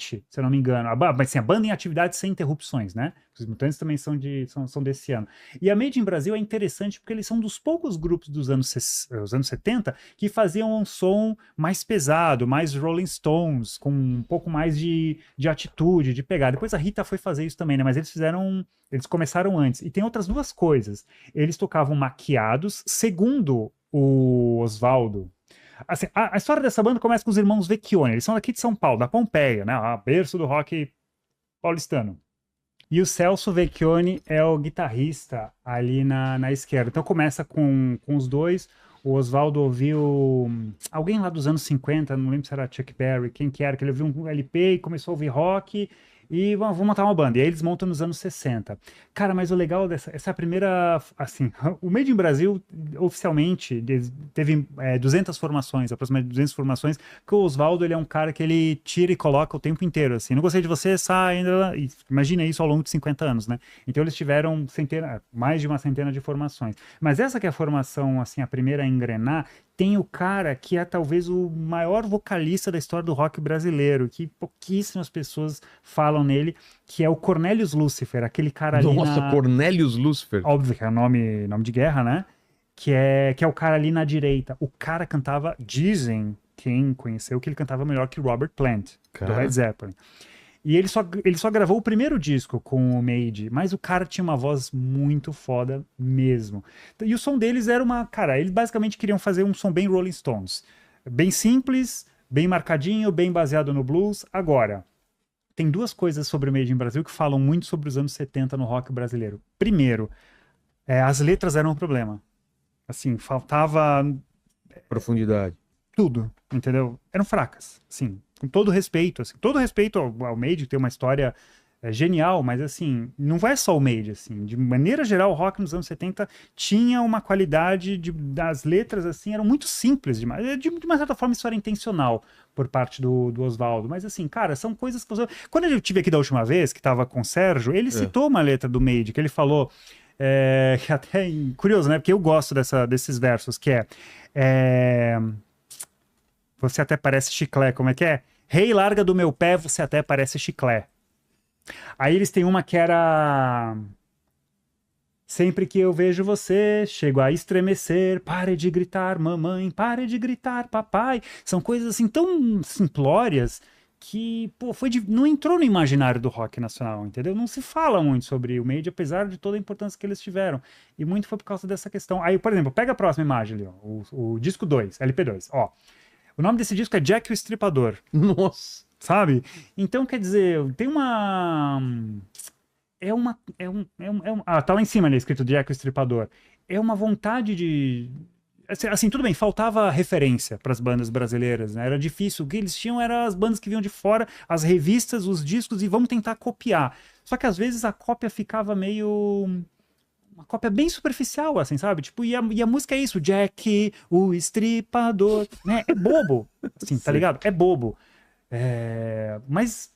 se eu não me engano. Mas assim, a banda em atividade sem interrupções, né? Os Mutantes também são desse ano. E a Made in Brasil é interessante porque eles são dos poucos grupos dos os anos 70 que faziam um som mais pesado, mais Rolling Stones, com um pouco mais de atitude, de pegar. Depois a Rita foi fazer isso também, né? Mas eles começaram antes. E tem outras duas coisas. Eles tocavam maquiados, segundo o Oswaldo. Assim, a história dessa banda começa com os irmãos Vecchione. Eles são daqui de São Paulo, da Pompeia, né? A berço do rock paulistano. E o Celso Vecchione é o guitarrista ali na esquerda. Então começa com os dois. O Oswaldo ouviu alguém lá dos anos 50, não lembro se era Chuck Berry, quem que era, que ele ouviu um LP e começou a ouvir rock e vamos montar uma banda. E aí eles montam nos anos 60. Cara, mas o legal essa é a primeira, assim, o Made in Brasil, oficialmente, teve 200 formações, aproximadamente 200 formações, porque o Oswaldo, ele é um cara que ele tira e coloca o tempo inteiro, assim, não gostei de você, sai, imagina isso ao longo de 50 anos, né? Então eles tiveram mais de uma centena de formações. Mas essa que é a formação, assim, a primeira a engrenar, tem o cara que é talvez o maior vocalista da história do rock brasileiro, que pouquíssimas pessoas falam nele, que é o Cornelius Lucifer, aquele cara ali Nossa, Cornelius Lucifer. Óbvio que é nome de guerra, né? Que é o cara ali na direita. O cara cantava, dizem, quem conheceu, que ele cantava melhor que Robert Plant, do Cara. Led Zeppelin. E ele só gravou o primeiro disco com o Made, mas o cara tinha uma voz muito foda mesmo. E o som deles era cara, eles basicamente queriam fazer um som bem Rolling Stones. Bem simples, bem marcadinho, bem baseado no blues. Agora, tem duas coisas sobre o Made in Brasil que falam muito sobre os anos 70 no rock brasileiro. Primeiro, as letras eram um problema. Assim, faltava Profundidade. tudo, entendeu? Eram fracas, assim, com todo respeito, assim, todo respeito ao Made, que tem uma história genial, mas assim, não é só o Made, assim, de maneira geral, o rock nos anos 70 tinha uma qualidade das letras, assim, eram muito simples demais, de uma certa forma isso era intencional por parte do Oswaldo, mas assim, cara, são coisas que quando eu tive aqui da última vez, que tava com o Sérgio, ele citou uma letra do Made, que ele falou, que até é curioso, né, porque eu gosto desses versos, que você até parece chiclé, como é que é? Rei, larga do meu pé, você até parece chiclé. Aí eles têm uma que era... Sempre que eu vejo você, chego a estremecer, pare de gritar, mamãe, pare de gritar, papai. São coisas assim tão simplórias que, pô, não entrou no imaginário do rock nacional, entendeu? Não se fala muito sobre o Made, apesar de toda a importância que eles tiveram. E muito foi por causa dessa questão. Aí, por exemplo, pega a próxima imagem ali, ó, o disco 2, LP2, ó. O nome desse disco é Jack o Estripador. Nossa. Sabe? Então, quer dizer, tem uma... tá lá em cima ali, escrito Jack o Estripador. É uma vontade de... Assim, tudo bem, faltava referência para as bandas brasileiras, né? Era difícil. O que eles tinham eram as bandas que vinham de fora, as revistas, os discos, e vamos tentar copiar. Só que às vezes a cópia ficava meio... Uma cópia bem superficial, assim, sabe? Tipo, e a música é isso, Jack, o Estripador, né? É bobo, assim, tá ligado? É bobo. Mas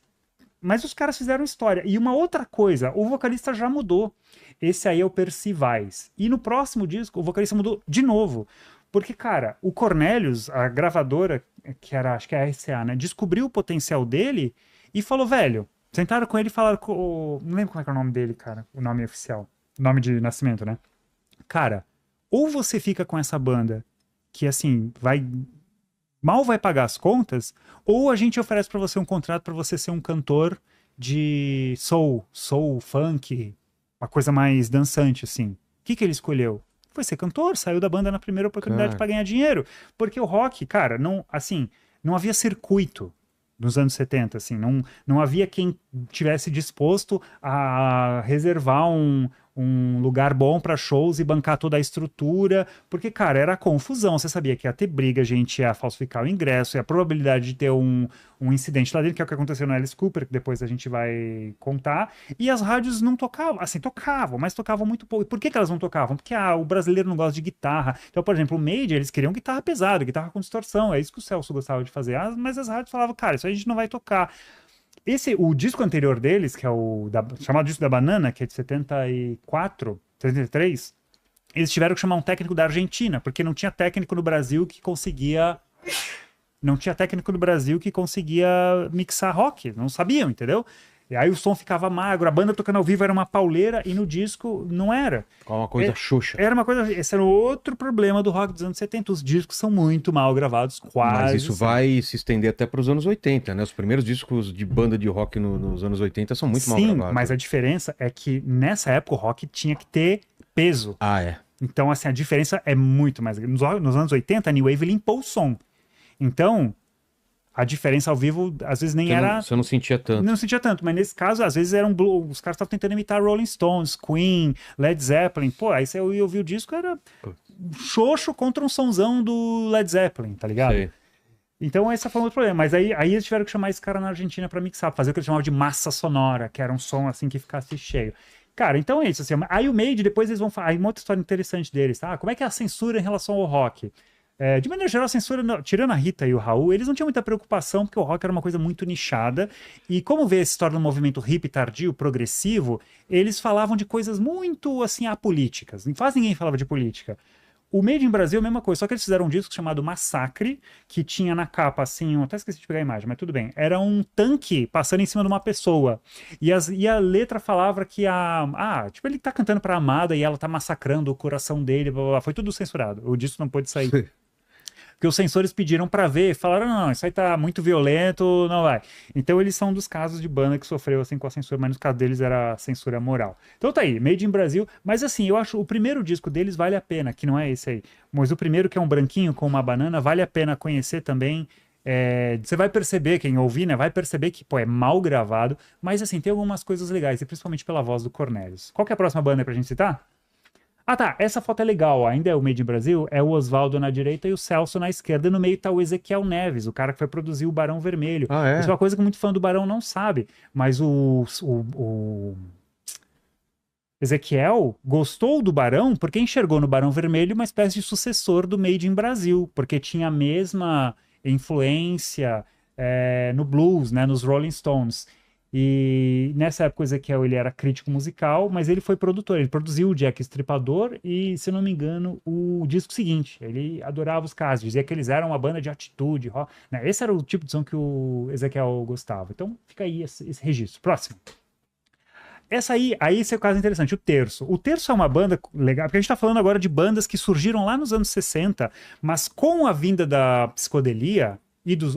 os caras fizeram história. E uma outra coisa, o vocalista já mudou. Esse aí é o Percy Weiss. E no próximo disco, o vocalista mudou de novo. Porque, cara, o Cornelius, a gravadora, que era, acho que é a RCA, né? Descobriu o potencial dele e falou, velho, sentaram com ele e falaram não lembro como é que é o nome dele, cara, o nome oficial. Nome de nascimento, né? Cara, ou você fica com essa banda que, assim, mal vai pagar as contas, ou a gente oferece pra você um contrato pra você ser um cantor de soul, funk, uma coisa mais dançante, assim. O que ele escolheu? Foi ser cantor, saiu da banda na primeira oportunidade pra ganhar dinheiro. Porque o rock, cara, não, assim, não havia circuito nos anos 70, assim, não havia quem tivesse disposto a reservar um lugar bom para shows e bancar toda a estrutura, porque, cara, era confusão, você sabia que ia ter briga, a gente ia falsificar o ingresso, e a probabilidade de ter um incidente lá dentro, que é o que aconteceu no Alice Cooper, que depois a gente vai contar, e as rádios não tocavam, assim, tocavam, mas tocavam muito pouco. E por que elas não tocavam? Porque o brasileiro não gosta de guitarra. Então, por exemplo, o Made, eles queriam guitarra pesada, guitarra com distorção, é isso que o Celso gostava de fazer, mas as rádios falavam, cara, isso a gente não vai tocar. O disco anterior deles, que é chamado Disco da Banana, que é de 74, 73, eles tiveram que chamar um técnico da Argentina, porque não tinha técnico no Brasil que conseguia Não tinha técnico no Brasil que conseguia mixar rock, não sabiam, entendeu? E aí o som ficava magro, a banda tocando ao vivo era uma pauleira e no disco não era. Com uma coisa xoxa. Era uma coisa, esse era outro problema do rock dos anos 70. Os discos são muito mal gravados, quase. Mas isso sempre. vai se estender até para os anos 80, né? Os primeiros discos de banda de rock nos anos 80 são muito mal Sim, gravados. mas a diferença é que nessa época o rock tinha que ter peso. Ah, é. Então, assim, a diferença é muito mais grande. Nos anos 80, a New Wave limpou o som. Então, a diferença ao vivo, às vezes, nem era... Você não sentia tanto. Não sentia tanto, mas nesse caso, às vezes, os caras estavam tentando imitar Rolling Stones, Queen, Led Zeppelin. Pô, aí você ia ouvir o disco, era xoxo contra um sonzão do Led Zeppelin, tá ligado? Sei. Então, esse foi um outro problema. Mas aí eles tiveram que chamar esse cara na Argentina pra mixar, fazer o que eles chamavam de massa sonora, que era um som, assim, que ficasse cheio. Cara, então é isso, assim, aí o Made, depois eles vão falar, aí uma outra história interessante deles, tá? Como é que é a censura em relação ao rock? De maneira geral, a censura, tirando a Rita e o Raul, eles não tinham muita preocupação, porque o rock era uma coisa muito nichada, e como vê essa história do movimento hippie tardio, progressivo, eles falavam de coisas muito, assim, apolíticas, quase ninguém falava de política. O Made in Brasil é a mesma coisa, só que eles fizeram um disco chamado Massacre, que tinha na capa, assim, eu até esqueci de pegar a imagem, mas tudo bem. Era um tanque passando em cima de uma pessoa. E a letra falava que tipo, ele tá cantando pra amada e ela tá massacrando o coração dele, blá, blá, blá. Foi tudo censurado. O disco não pôde sair. Porque os censores pediram pra ver, falaram, não, isso aí tá muito violento, não vai. Então eles são dos casos de banda que sofreu assim com a censura, mas no caso deles era censura moral. Então tá aí, Made in Brasil, mas assim, eu acho o primeiro disco deles vale a pena, que não é esse aí, mas o primeiro que é um branquinho com uma banana, vale a pena conhecer também. Você vai perceber, quem ouvir, né, vai perceber que, pô, é mal gravado, mas assim, tem algumas coisas legais, e principalmente pela voz do Cornelius. Qual que é a próxima banda pra gente citar? Ah, tá. Essa foto é legal. Ainda é o Made in Brasil. É o Oswaldo na direita e o Celso na esquerda. E no meio tá o Ezequiel Neves, o cara que foi produzir o Barão Vermelho. Ah, é? Isso é uma coisa que muito fã do Barão não sabe. Mas o Ezequiel gostou do Barão porque enxergou no Barão Vermelho uma espécie de sucessor do Made in Brasil. Porque tinha a mesma influência no blues, né, nos Rolling Stones. E nessa época o Ezequiel ele era crítico musical, mas ele foi produtor, ele produziu o Jack Estripador e, se não me engano, o disco seguinte. Ele adorava os caras, dizia que eles eram uma banda de atitude, rock, né? Esse era o tipo de som que o Ezequiel gostava. Então fica aí esse registro. Próximo. Esse é o caso interessante, o Terço. O Terço é uma banda legal, porque a gente tá falando agora de bandas que surgiram lá nos anos 60, mas com a vinda da psicodelia e dos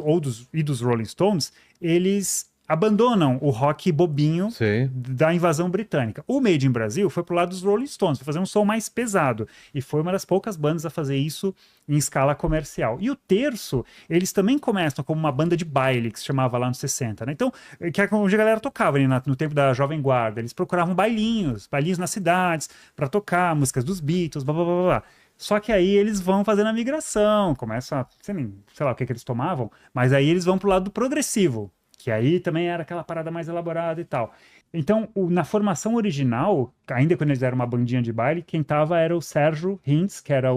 Rolling Stones, eles abandonam o rock bobinho Sei. da invasão britânica. O Made in Brasil foi pro lado dos Rolling Stones, foi fazer um som mais pesado. E foi uma das poucas bandas a fazer isso em escala comercial. E o Terço, eles também começam como uma banda de baile, que se chamava lá nos 60, né? Então, que é onde a galera tocava ali no tempo da Jovem Guarda. Eles procuravam bailinhos nas cidades, para tocar músicas dos Beatles, blá, blá, blá, blá. Só que aí eles vão fazendo a migração, começam a, sei lá o que eles tomavam, mas aí eles vão pro lado do progressivo, que aí também era aquela parada mais elaborada e tal. Então, na formação original, ainda quando eles eram uma bandinha de baile, quem tava era o Sérgio Hintz, que era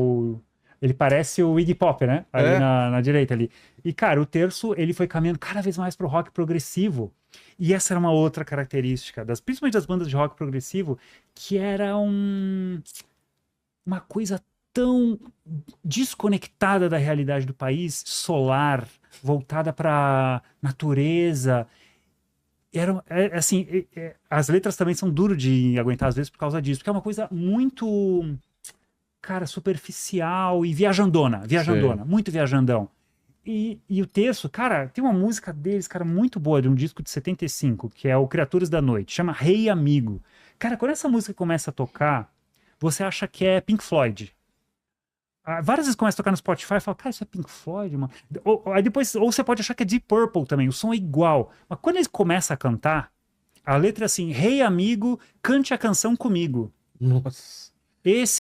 ele parece o Iggy Pop, né? Ali na direita ali. E, cara, o Terço, ele foi caminhando cada vez mais pro rock progressivo. E essa era uma outra característica, principalmente das bandas de rock progressivo, que era uma coisa tão desconectada da realidade do país, solar, voltada para natureza. As letras também são duras de aguentar às vezes por causa disso, porque é uma coisa muito, cara, superficial e viajandona, muito viajandão. E o Terço, cara, tem uma música deles, cara, muito boa, de um disco de 75, que é o Criaturas da Noite, chama Rei Amigo. Cara, quando essa música começa a tocar, você acha que é Pink Floyd. Várias vezes começa a tocar no Spotify e fala, cara, isso é Pink Floyd, mano. Aí depois, ou você pode achar que é Deep Purple também, o som é igual. Mas quando ele começa a cantar, a letra é assim, Rei Amigo, cante a canção comigo. Nossa.